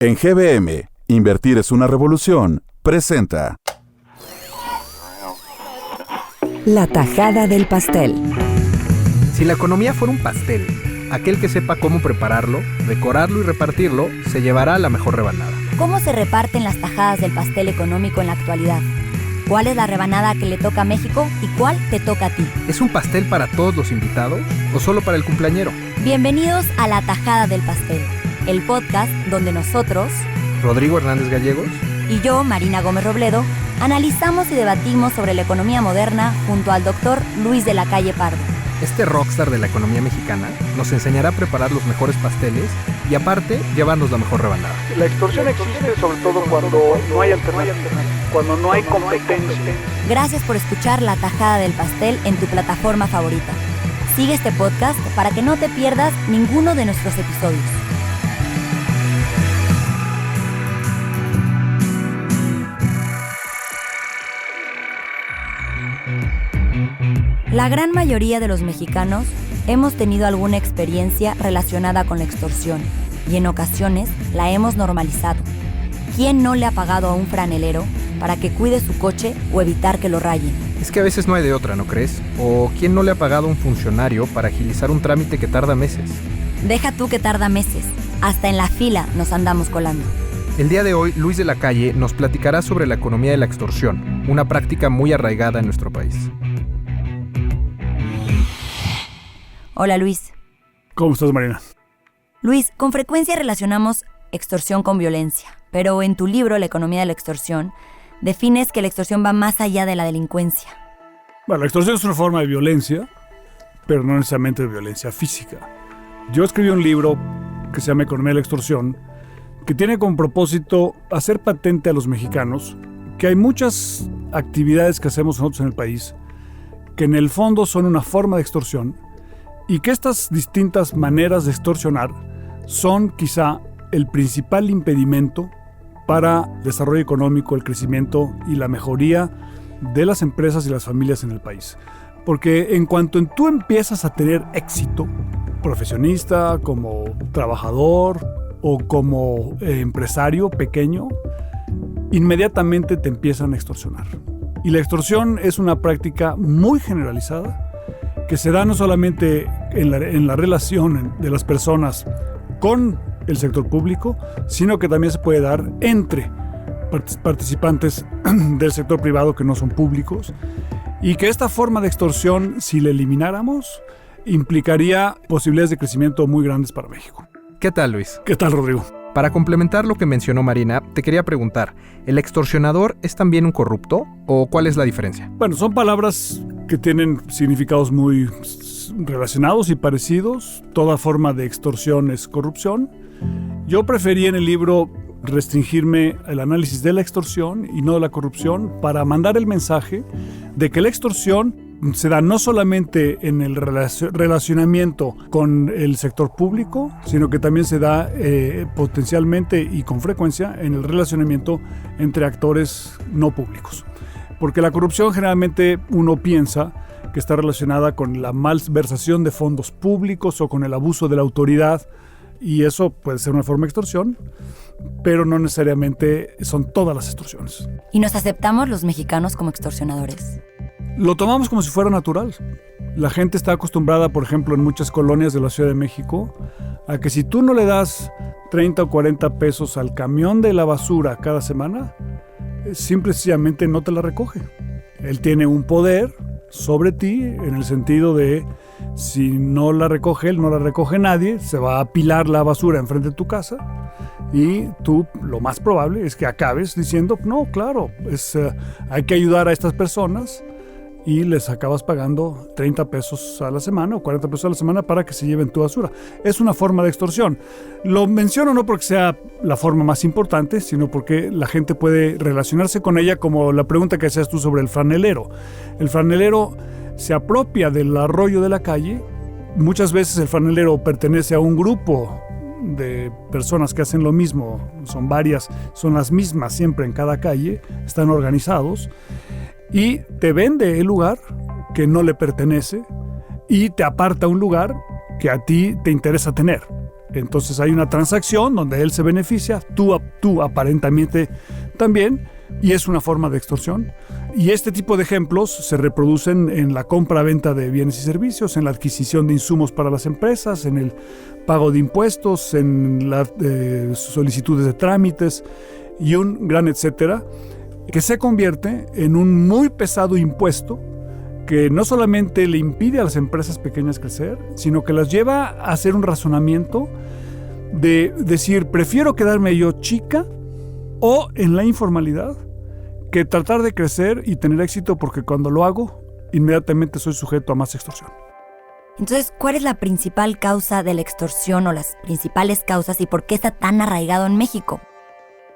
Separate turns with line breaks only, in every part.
En GBM, Invertir es una revolución, presenta
La tajada del pastel.
Si la economía fuera un pastel, aquel que sepa cómo prepararlo, decorarlo y repartirlo, se llevará la mejor rebanada.
¿Cómo se reparten las tajadas del pastel económico en la actualidad? ¿Cuál es la rebanada que le toca a México y cuál te toca a ti?
¿Es un pastel para todos los invitados o solo para el cumpleañero?
Bienvenidos a La Tajada del Pastel, el podcast donde nosotros,
Rodrigo Hernández Gallegos
y yo, Marina Gómez Robledo, analizamos y debatimos sobre la economía moderna junto al doctor Luis de la Calle Pardo.
Este rockstar de la economía mexicana nos enseñará a preparar los mejores pasteles y aparte llevarnos la mejor rebanada.
La extorsión existe sobre todo cuando no hay alternativa, cuando no hay competencia.
Gracias por escuchar La Tajada del Pastel en tu plataforma favorita. Sigue este podcast para que no te pierdas ninguno de nuestros episodios. La gran mayoría de los mexicanos hemos tenido alguna experiencia relacionada con la extorsión y en ocasiones la hemos normalizado. ¿Quién no le ha pagado a un franelero para que cuide su coche o evitar que lo rayen?
Es que a veces no hay de otra, ¿no crees? ¿O quién no le ha pagado a un funcionario para agilizar un trámite que tarda meses?
Deja tú que tarda meses, hasta en la fila nos andamos colando.
El día de hoy, Luis de la Calle nos platicará sobre la economía de la extorsión, una práctica muy arraigada en nuestro país.
Hola Luis.
¿Cómo estás, Marina?
Luis, con frecuencia relacionamos extorsión con violencia, pero en tu libro La economía de la extorsión, defines que la extorsión va más allá de la delincuencia.
Bueno, la extorsión es una forma de violencia, pero no necesariamente de violencia física. Yo escribí un libro que se llama Economía de la extorsión, que tiene como propósito hacer patente a los mexicanos que hay muchas actividades que hacemos nosotros en el país que en el fondo son una forma de extorsión y que estas distintas maneras de extorsionar son quizá el principal impedimento para el desarrollo económico, el crecimiento y la mejoría de las empresas y las familias en el país. Porque en cuanto tú empiezas a tener éxito, profesionista, como trabajador o como empresario pequeño, inmediatamente te empiezan a extorsionar. Y la extorsión es una práctica muy generalizada que se da no solamente en la relación de las personas con el sector público, sino que también se puede dar entre participantes del sector privado que no son públicos, y que esta forma de extorsión, si la elimináramos, implicaría posibilidades de crecimiento muy grandes para México.
¿Qué tal, Luis?
¿Qué tal, Rodrigo?
Para complementar lo que mencionó Marina, te quería preguntar, ¿el extorsionador es también un corrupto o cuál es la diferencia?
Bueno, son palabras que tienen significados muy relacionados y parecidos. Toda forma de extorsión es corrupción. Yo preferí en el libro restringirme al análisis de la extorsión y no de la corrupción para mandar el mensaje de que la extorsión se da no solamente en el relacionamiento con el sector público, sino que también se da potencialmente y con frecuencia en el relacionamiento entre actores no públicos. Porque la corrupción generalmente uno piensa que está relacionada con la malversación de fondos públicos o con el abuso de la autoridad, y eso puede ser una forma de extorsión, pero no necesariamente son todas las extorsiones.
¿Y nos aceptamos los mexicanos como extorsionadores?
Lo tomamos como si fuera natural. La gente está acostumbrada, por ejemplo, en muchas colonias de la Ciudad de México, a que si tú no le das 30 o 40 pesos al camión de la basura cada semana, simple y sencillamente no te la recoge. Él tiene un poder sobre ti en el sentido de si no la recoge él, no la recoge nadie, se va a apilar la basura enfrente de tu casa y tú lo más probable es que acabes diciendo, no, claro, hay que ayudar a estas personas, y les acabas pagando 30 pesos a la semana o 40 pesos a la semana para que se lleven tu basura. Es una forma de extorsión. Lo menciono no porque sea la forma más importante, sino porque la gente puede relacionarse con ella, como la pregunta que hacías tú sobre el franelero. El franelero se apropia del arroyo de la calle. Muchas veces el franelero pertenece a un grupo de personas que hacen lo mismo, son varias, son las mismas siempre en cada calle, están organizados, y te vende el lugar que no le pertenece y te aparta un lugar que a ti te interesa tener. Entonces hay una transacción donde él se beneficia, tú aparentemente también, y es una forma de extorsión. Y este tipo de ejemplos se reproducen en la compra-venta de bienes y servicios, en la adquisición de insumos para las empresas, en el pago de impuestos, en las solicitudes de trámites y un gran etcétera, que se convierte en un muy pesado impuesto que no solamente le impide a las empresas pequeñas crecer, sino que las lleva a hacer un razonamiento de decir, prefiero quedarme yo chica o en la informalidad que tratar de crecer y tener éxito, porque cuando lo hago, inmediatamente soy sujeto a más extorsión.
Entonces, ¿cuál es la principal causa de la extorsión o las principales causas y por qué está tan arraigado en México?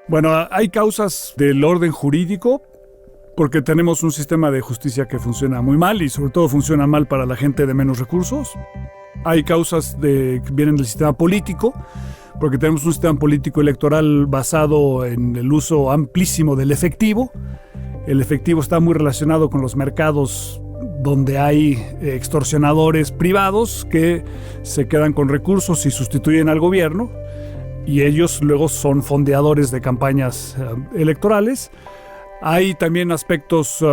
Bueno, hay causas del orden jurídico, porque tenemos un sistema de justicia que funciona muy mal y sobre todo funciona mal para la gente de menos recursos. Hay causas que vienen del sistema político, porque tenemos un sistema político electoral basado en el uso amplísimo del efectivo. El efectivo está muy relacionado con los mercados donde hay extorsionadores privados que se quedan con recursos y sustituyen al gobierno, y ellos luego son fondeadores de campañas electorales. Hay también aspectos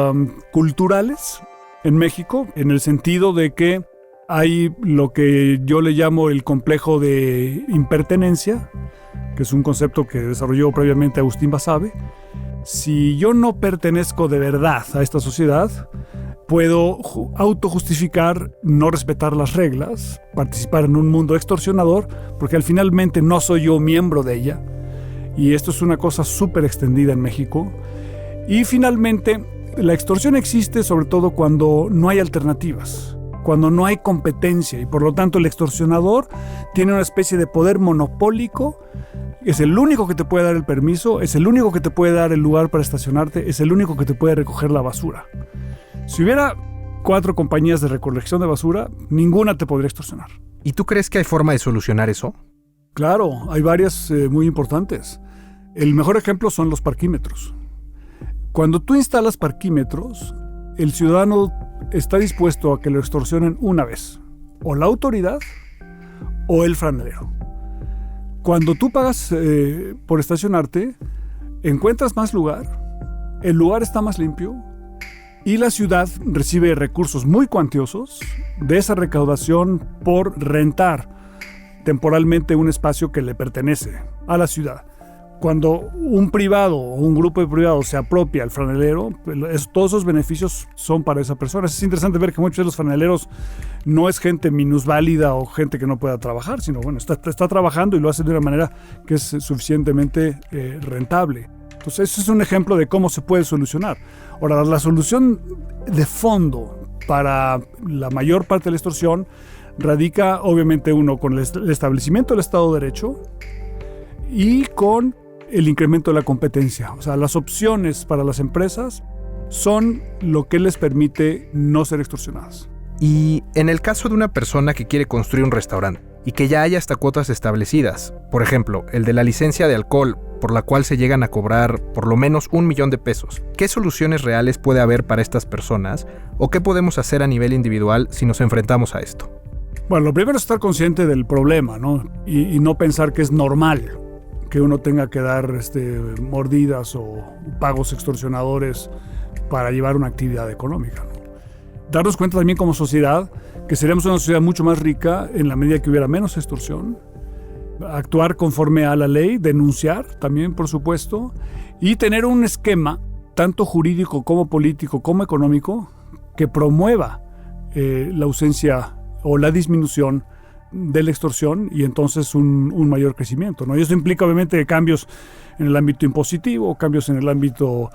culturales en México, en el sentido de que hay lo que yo le llamo el complejo de impertenencia, que es un concepto que desarrolló previamente Agustín Basabe. Si yo no pertenezco de verdad a esta sociedad, puedo autojustificar no respetar las reglas, participar en un mundo extorsionador, porque al finalmente no soy yo miembro de ella. Y esto es una cosa súper extendida en México. Y finalmente, la extorsión existe sobre todo cuando no hay alternativas, cuando no hay competencia, y por lo tanto el extorsionador tiene una especie de poder monopólico. Es el único que te puede dar el permiso, es el único que te puede dar el lugar para estacionarte, es el único que te puede recoger la basura. Si hubiera 4 compañías de recolección de basura, ninguna te podría extorsionar.
¿Y tú crees que hay forma de solucionar eso?
Claro, hay varias muy importantes. El mejor ejemplo son los parquímetros. Cuando tú instalas parquímetros, el ciudadano está dispuesto a que lo extorsionen una vez, o la autoridad o el franelero. Cuando tú pagas por estacionarte, encuentras más lugar, el lugar está más limpio y la ciudad recibe recursos muy cuantiosos de esa recaudación por rentar temporalmente un espacio que le pertenece a la ciudad. Cuando un privado o un grupo de privados se apropia al franelero, todos esos beneficios son para esa persona. Es interesante ver que muchos de los franeleros no es gente minusválida o gente que no pueda trabajar, sino bueno, está trabajando y lo hace de una manera que es suficientemente rentable. Entonces, ese es un ejemplo de cómo se puede solucionar. Ahora, la solución de fondo para la mayor parte de la extorsión radica, obviamente, uno, con el establecimiento del Estado de Derecho y con el incremento de la competencia. O sea, las opciones para las empresas son lo que les permite no ser extorsionadas.
Y en el caso de una persona que quiere construir un restaurante y que ya haya hasta cuotas establecidas, por ejemplo, el de la licencia de alcohol, por la cual se llegan a cobrar por lo menos $1,000,000, ¿qué soluciones reales puede haber para estas personas o qué podemos hacer a nivel individual si nos enfrentamos a esto?
Bueno, lo primero es estar consciente del problema, ¿no? Y no pensar que es normal que uno tenga que dar mordidas o pagos extorsionadores para llevar una actividad económica, ¿no? Darnos cuenta también como sociedad que seríamos una sociedad mucho más rica en la medida que hubiera menos extorsión, actuar conforme a la ley, denunciar también, por supuesto, y tener un esquema, tanto jurídico como político como económico, que promueva la ausencia o la disminución de la extorsión y entonces un mayor crecimiento, ¿no? Y eso implica obviamente cambios en el ámbito impositivo, cambios en el ámbito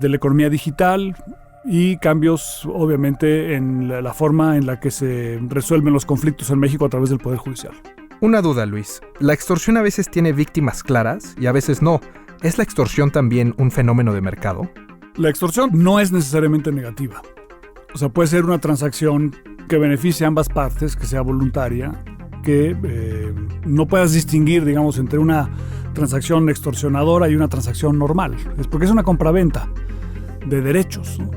de la economía digital y cambios obviamente en la forma en la que se resuelven los conflictos en México a través del Poder Judicial.
Una duda, Luis. La extorsión a veces tiene víctimas claras y a veces no. ¿Es la extorsión también un fenómeno de mercado?
La extorsión no es necesariamente negativa. O sea, puede ser una transacción que beneficie a ambas partes, que sea voluntaria, que no puedas distinguir, digamos, entre una transacción extorsionadora y una transacción normal. Es porque es una compraventa de derechos, ¿no?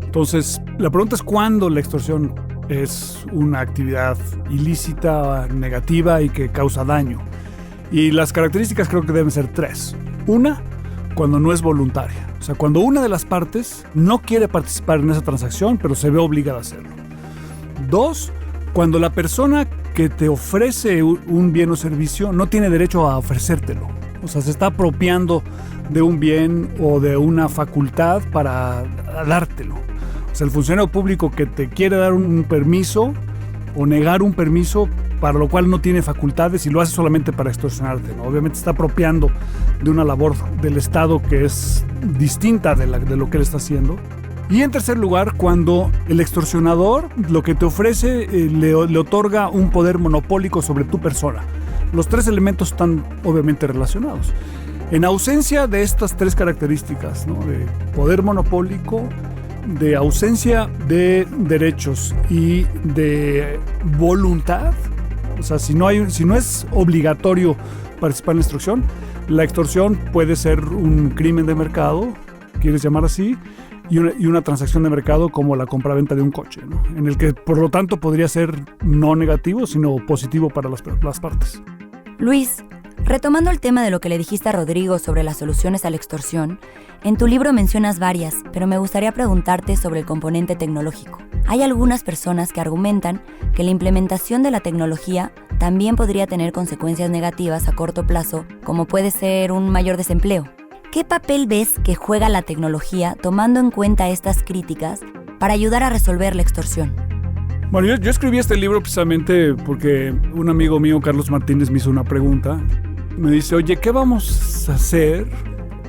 Entonces, la pregunta es cuándo la extorsión es una actividad ilícita, negativa y que causa daño. Y las características creo que deben ser 3. Una, cuando no es voluntaria. O sea, cuando una de las partes no quiere participar en esa transacción, pero se ve obligada a hacerlo. 2, cuando la persona que te ofrece un bien o servicio no tiene derecho a ofrecértelo. O sea, se está apropiando de un bien o de una facultad para dártelo. O sea, el funcionario público que te quiere dar un permiso o negar un permiso para lo cual no tiene facultades y lo hace solamente para extorsionarte, ¿no? Obviamente está apropiando de una labor del Estado que es distinta de lo que él está haciendo. Y en tercer lugar, cuando el extorsionador lo que te ofrece le otorga un poder monopólico sobre tu persona. Los 3 elementos están obviamente relacionados. En ausencia de estas 3 características, ¿no? De poder monopólico, de ausencia de derechos y de voluntad, o sea, si no es obligatorio participar en la extorsión puede ser un crimen de mercado, quieres llamar así, y una transacción de mercado como la compraventa de un coche, ¿no? En el que por lo tanto podría ser no negativo, sino positivo para las partes.
Luis, retomando el tema de lo que le dijiste a Rodrigo sobre las soluciones a la extorsión, en tu libro mencionas varias, pero me gustaría preguntarte sobre el componente tecnológico. Hay algunas personas que argumentan que la implementación de la tecnología también podría tener consecuencias negativas a corto plazo, como puede ser un mayor desempleo. ¿Qué papel ves que juega la tecnología tomando en cuenta estas críticas para ayudar a resolver la extorsión?
Bueno, yo escribí este libro precisamente porque un amigo mío, Carlos Martínez, me hizo una pregunta. Me dice, oye, ¿qué vamos a hacer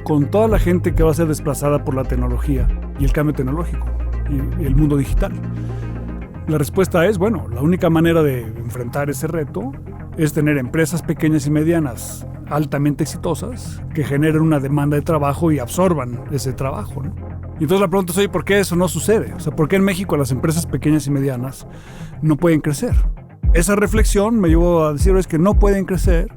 con toda la gente que va a ser desplazada por la tecnología y el cambio tecnológico y el mundo digital? La respuesta es, bueno, la única manera de enfrentar ese reto es tener empresas pequeñas y medianas altamente exitosas que generen una demanda de trabajo y absorban ese trabajo, ¿no? Y entonces la pregunta es, oye, ¿por qué eso no sucede? O sea, ¿por qué en México las empresas pequeñas y medianas no pueden crecer? Esa reflexión me llevó a decir, es que no pueden crecer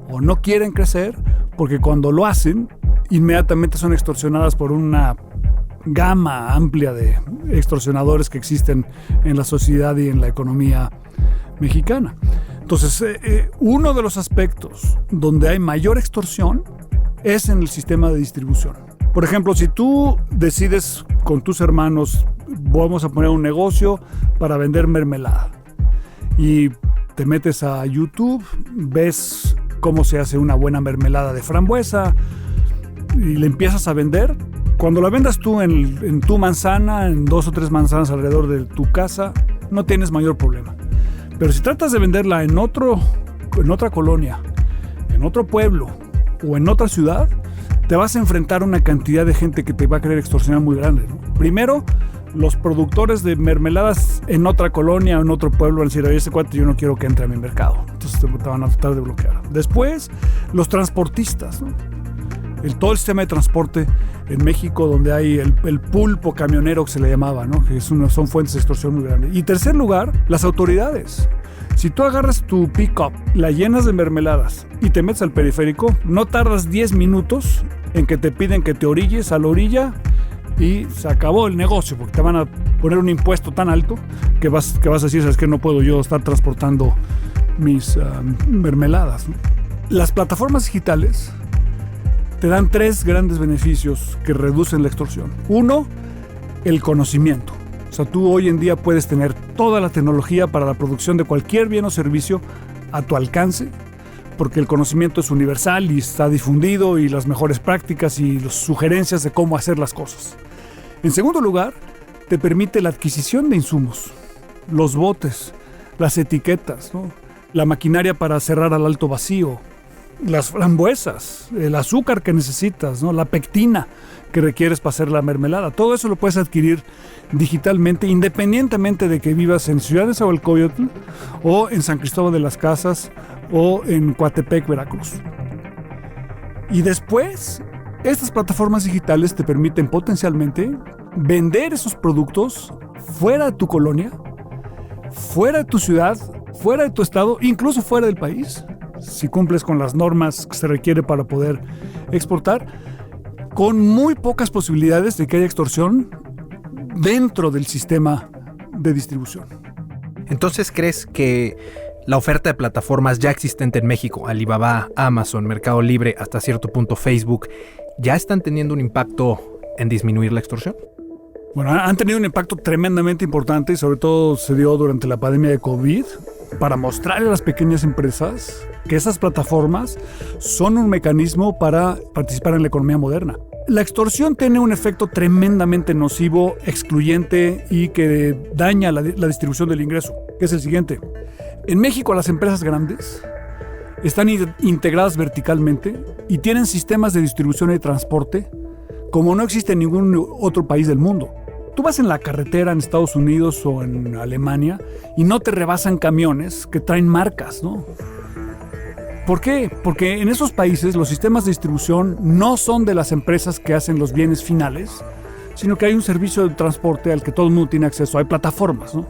o no quieren crecer porque cuando lo hacen, inmediatamente son extorsionadas por una gama amplia de extorsionadores que existen en la sociedad y en la economía mexicana. Entonces, uno de los aspectos donde hay mayor extorsión es en el sistema de distribución. Por ejemplo, si tú decides con tus hermanos, vamos a poner un negocio para vender mermelada y te metes a YouTube, ves cómo se hace una buena mermelada de frambuesa y le empiezas a vender. Cuando la vendas tú en tu manzana, en 2 o 3 manzanas alrededor de tu casa, no tienes mayor problema. Pero si tratas de venderla en otra colonia, en otro pueblo o en otra ciudad, te vas a enfrentar a una cantidad de gente que te va a querer extorsionar muy grande, ¿no? Primero, los productores de mermeladas en otra colonia o en otro pueblo van a decir, oye, ese cuate yo no quiero que entre a mi mercado. Entonces te van a tratar de bloquear. Después, los transportistas, ¿no? Todo el sistema de transporte en México, donde hay el pulpo camionero que se le llamaba, ¿no? Que son fuentes de extorsión muy grandes. Y en tercer lugar, las autoridades. Si tú agarras tu pick-up, la llenas de mermeladas y te metes al periférico, no tardas 10 minutos en que te piden que te orilles a la orilla y se acabó el negocio, porque te van a poner un impuesto tan alto que vas a decir, ¿sabes qué? No puedo yo estar transportando mis mermeladas, ¿no? Las plataformas digitales te dan 3 grandes beneficios que reducen la extorsión. 1, el conocimiento. O sea, tú hoy en día puedes tener toda la tecnología para la producción de cualquier bien o servicio a tu alcance, porque el conocimiento es universal y está difundido, y las mejores prácticas y las sugerencias de cómo hacer las cosas. En segundo lugar, te permite la adquisición de insumos, los botes, las etiquetas, ¿no? La maquinaria para cerrar al alto vacío, las frambuesas, el azúcar que necesitas, ¿no? La pectina que requieres para hacer la mermelada. Todo eso lo puedes adquirir digitalmente, independientemente de que vivas en Ciudad de Nezahualcóyotl o en San Cristóbal de las Casas o en Coatepec, Veracruz. Y después, estas plataformas digitales te permiten potencialmente vender esos productos fuera de tu colonia, fuera de tu ciudad, fuera de tu estado, incluso fuera del país, si cumples con las normas que se requiere para poder exportar, con muy pocas posibilidades de que haya extorsión dentro del sistema de distribución.
Entonces, ¿crees que La oferta de plataformas ya existente en México, Alibaba, Amazon, Mercado Libre, hasta cierto punto Facebook, ¿ya están teniendo un impacto en disminuir la extorsión?
Bueno, han tenido un impacto tremendamente importante y sobre todo se dio durante la pandemia de COVID para mostrarle a las pequeñas empresas que esas plataformas son un mecanismo para participar en la economía moderna. La extorsión tiene un efecto tremendamente nocivo, excluyente y que daña la distribución del ingreso, que es el siguiente. En México las empresas grandes están integradas verticalmente y tienen sistemas de distribución y transporte como no existe en ningún otro país del mundo. Tú vas en la carretera en Estados Unidos o en Alemania y no te rebasan camiones que traen marcas, ¿no? ¿Por qué? Porque en esos países los sistemas de distribución no son de las empresas que hacen los bienes finales, sino que hay un servicio de transporte al que todo el mundo tiene acceso. Hay plataformas, ¿no?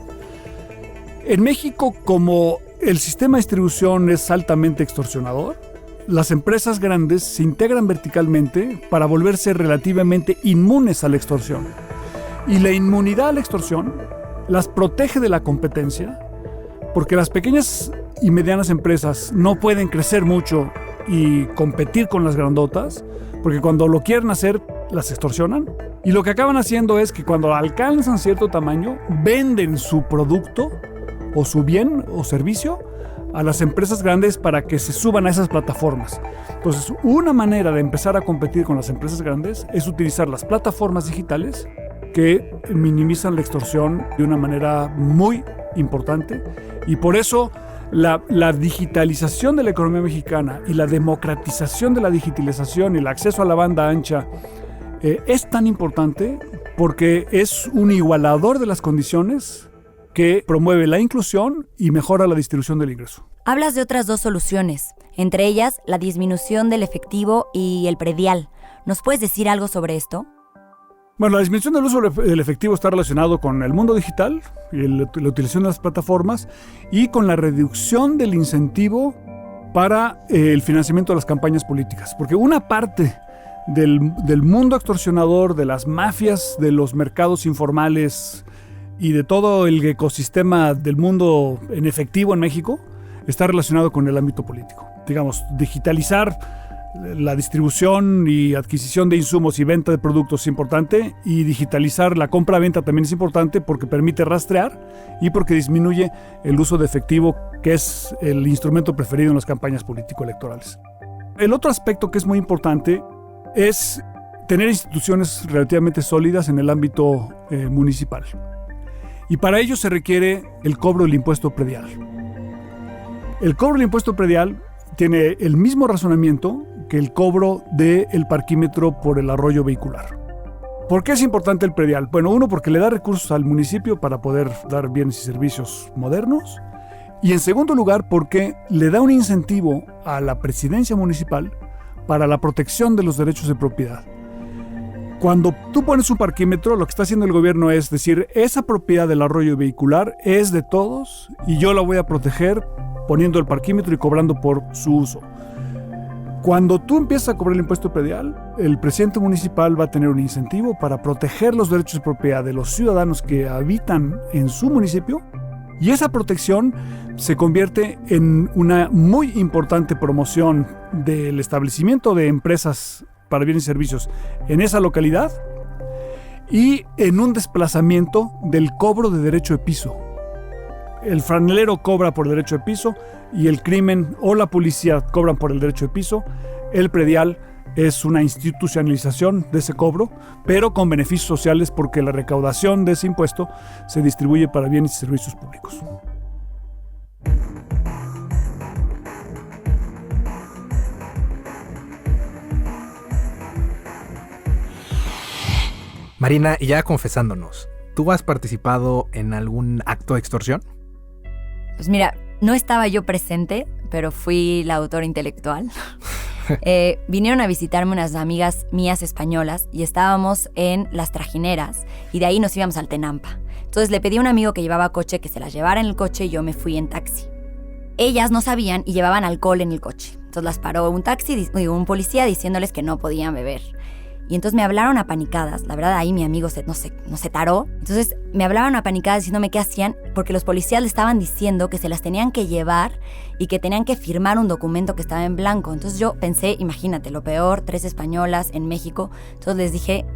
En México, como el sistema de distribución es altamente extorsionador, las empresas grandes se integran verticalmente para volverse relativamente inmunes a la extorsión. Y la inmunidad a la extorsión las protege de la competencia, porque las pequeñas y medianas empresas no pueden crecer mucho y competir con las grandotas, porque cuando lo quieren hacer, las extorsionan. Y lo que acaban haciendo es que cuando alcanzan cierto tamaño, venden su producto o su bien o servicio a las empresas grandes para que se suban a esas plataformas. Entonces, una manera de empezar a competir con las empresas grandes es utilizar las plataformas digitales que minimizan la extorsión de una manera muy importante, y por eso la digitalización de la economía mexicana y la democratización de la digitalización y el acceso a la banda ancha es tan importante, porque es un igualador de las condiciones que promueve la inclusión y mejora la distribución del ingreso.
Hablas de otras dos soluciones, entre ellas la disminución del efectivo y el predial. ¿Nos puedes decir algo sobre esto?
Bueno, la disminución del uso del efectivo está relacionado con el mundo digital y la utilización de las plataformas y con la reducción del incentivo para el financiamiento de las campañas políticas. Porque una parte del mundo extorsionador, de las mafias, de los mercados informales y de todo el ecosistema del mundo en efectivo en México está relacionado con el ámbito político. Digamos, digitalizar la distribución y adquisición de insumos y venta de productos es importante, y digitalizar la compra-venta también es importante porque permite rastrear y porque disminuye el uso de efectivo, que es el instrumento preferido en las campañas político-electorales. El otro aspecto que es muy importante es tener instituciones relativamente sólidas en el ámbito municipal. Y para ello se requiere el cobro del impuesto predial. El cobro del impuesto predial tiene el mismo razonamiento que el cobro del parquímetro por el arroyo vehicular. ¿Por qué es importante el predial? Bueno, uno, porque le da recursos al municipio para poder dar bienes y servicios modernos. Y en segundo lugar, porque le da un incentivo a la presidencia municipal para la protección de los derechos de propiedad. Cuando tú pones un parquímetro, lo que está haciendo el gobierno es decir, esa propiedad del arroyo vehicular es de todos y yo la voy a proteger poniendo el parquímetro y cobrando por su uso. Cuando tú empiezas a cobrar el impuesto predial, el presidente municipal va a tener un incentivo para proteger los derechos de propiedad de los ciudadanos que habitan en su municipio, y esa protección se convierte en una muy importante promoción del establecimiento de empresas para bienes y servicios en esa localidad y en un desplazamiento del cobro de derecho de piso. El franelero cobra por derecho de piso y el crimen o la policía cobran por el derecho de piso. El predial es una institucionalización de ese cobro, pero con beneficios sociales porque la recaudación de ese impuesto se distribuye para bienes y servicios públicos.
Marina, y ya confesándonos, ¿tú has participado en algún acto de extorsión?
Pues mira, no estaba yo presente, pero fui la autora intelectual. Vinieron a visitarme unas amigas mías españolas y estábamos en Las Trajineras y de ahí nos íbamos al Tenampa. Entonces le pedí a un amigo que llevaba coche que se las llevara en el coche y yo me fui en taxi. Ellas no sabían y llevaban alcohol en el coche. Entonces las paró un policía diciéndoles que no podían beber. Y entonces me hablaron apanicadas. La verdad, ahí mi amigo no se taró. Entonces me hablaban apanicadas diciéndome qué hacían, porque los policías le estaban diciendo que se las tenían que llevar y que tenían que firmar un documento que estaba en blanco. Entonces yo pensé, imagínate, lo peor, 3 españolas en México. Entonces les dije,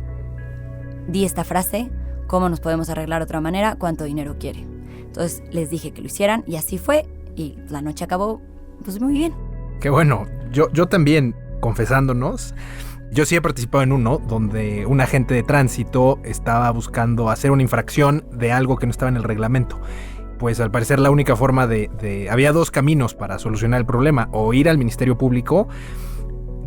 di esta frase, ¿cómo nos podemos arreglar de otra manera? ¿Cuánto dinero quiere? Entonces les dije que lo hicieran y así fue. Y la noche acabó, pues muy bien.
Qué bueno. Yo también, confesándonos, yo sí he participado en uno donde un agente de tránsito estaba buscando hacer una infracción de algo que no estaba en el reglamento. Pues al parecer la única forma había 2 caminos para solucionar el problema: o ir al Ministerio Público,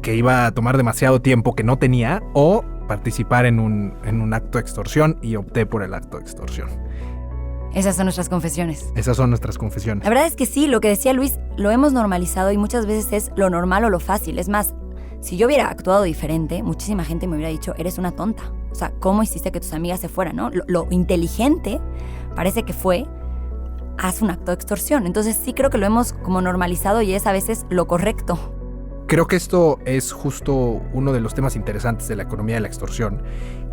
que iba a tomar demasiado tiempo que no tenía, o participar en un acto de extorsión, y opté por el acto de extorsión.
Esas son nuestras confesiones.
Esas son nuestras confesiones.
La verdad es que sí, lo que decía Luis, lo hemos normalizado y muchas veces es lo normal o lo fácil. Es más, si yo hubiera actuado diferente, muchísima gente me hubiera dicho, eres una tonta. O sea, ¿cómo hiciste que tus amigas se fueran, no? Lo inteligente parece que fue, haz un acto de extorsión. Entonces sí creo que lo hemos como normalizado y es a veces lo correcto.
Creo que esto es justo uno de los temas interesantes de la economía de la extorsión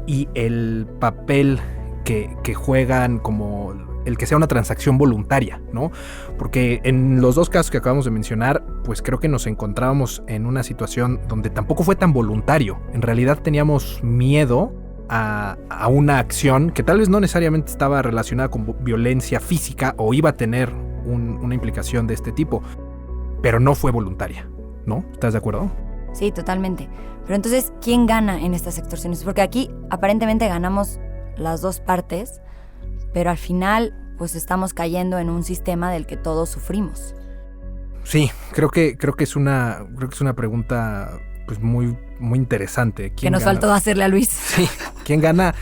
y el papel que juegan como el que sea una transacción voluntaria, ¿no? Porque en los 2 casos que acabamos de mencionar, pues creo que nos encontrábamos en una situación donde tampoco fue tan voluntario. En realidad teníamos miedo a una acción que tal vez no necesariamente estaba relacionada con violencia física o iba a tener una implicación de este tipo, pero no fue voluntaria, ¿no? ¿Estás de acuerdo?
Sí, totalmente. Pero entonces, ¿quién gana en estas extorsiones? Porque aquí aparentemente ganamos las 2 partes, pero al final pues estamos cayendo en un sistema del que todos sufrimos.
Sí, creo que es una pregunta pues muy interesante.
Que nos faltó hacerle a Luis.
Sí, ¿quién gana?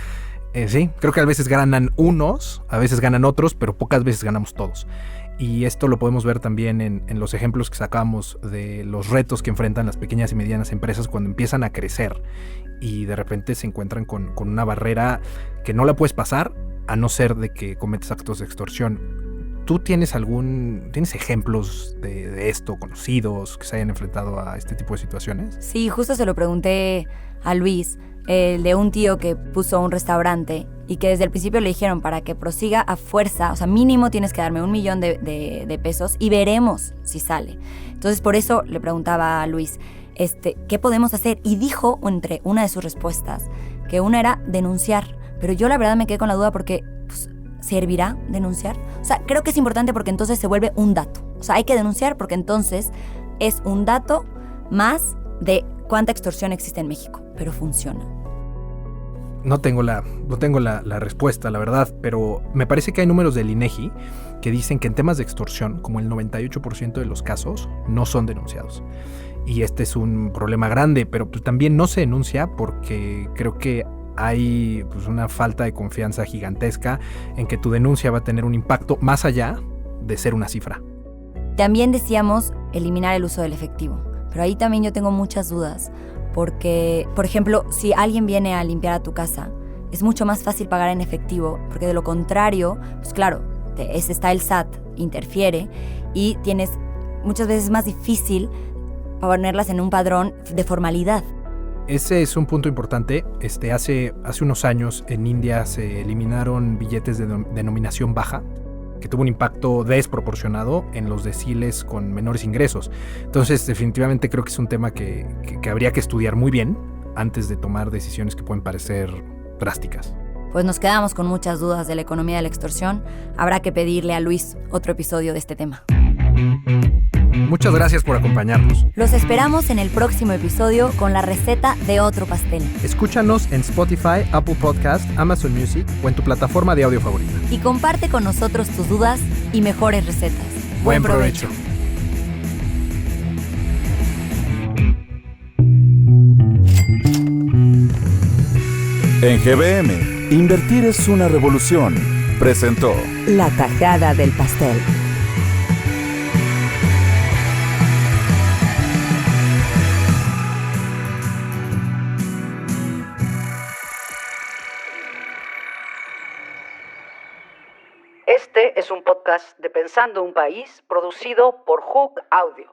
Sí, creo que a veces ganan unos, a veces ganan otros, pero pocas veces ganamos todos. Y esto lo podemos ver también en los ejemplos que sacamos de los retos que enfrentan las pequeñas y medianas empresas cuando empiezan a crecer y de repente se encuentran con una barrera que no la puedes pasar a no ser de que cometes actos de extorsión. ¿Tú tienes ejemplos de esto, conocidos, que se hayan enfrentado a este tipo de situaciones?
Sí, justo se lo pregunté a Luis, el de un tío que puso un restaurante y que desde el principio le dijeron, para que prosiga a fuerza, o sea, mínimo tienes que darme $1 millón de pesos y veremos si sale. Entonces, por eso le preguntaba a Luis, ¿qué podemos hacer? Y dijo, entre una de sus respuestas, que una era denunciar. Pero yo la verdad me quedé con la duda porque, pues, ¿servirá denunciar? O sea, creo que es importante porque entonces se vuelve un dato. O sea, hay que denunciar porque entonces es un dato más de cuánta extorsión existe en México. Pero funciona.
No tengo la respuesta, la verdad, pero me parece que hay números del INEGI que dicen que en temas de extorsión, como el 98% de los casos, no son denunciados. Y este es un problema grande, pero pues también no se denuncia porque creo que hay pues una falta de confianza gigantesca en que tu denuncia va a tener un impacto más allá de ser una cifra.
También decíamos eliminar el uso del efectivo, pero ahí también yo tengo muchas dudas, porque, por ejemplo, si alguien viene a limpiar a tu casa, es mucho más fácil pagar en efectivo, porque de lo contrario, pues claro, está el SAT, interfiere, y tienes muchas veces más difícil ponerlas en un padrón de formalidad.
Ese es un punto importante. Hace unos años en India se eliminaron billetes de denominación baja, que tuvo un impacto desproporcionado en los deciles con menores ingresos. Entonces, definitivamente creo que es un tema que habría que estudiar muy bien antes de tomar decisiones que pueden parecer drásticas.
Pues nos quedamos con muchas dudas de la economía de la extorsión. Habrá que pedirle a Luis otro episodio de este tema.
Muchas gracias por acompañarnos.
Los esperamos en el próximo episodio con la receta de otro pastel.
Escúchanos en Spotify, Apple Podcast, Amazon Music o en tu plataforma de audio favorita.
Y comparte con nosotros tus dudas y mejores recetas.
Buen provecho.
En GBM, invertir es una revolución. Presentó
La tajada del pastel.
Este es un podcast de Pensando un País producido por Hook Audio.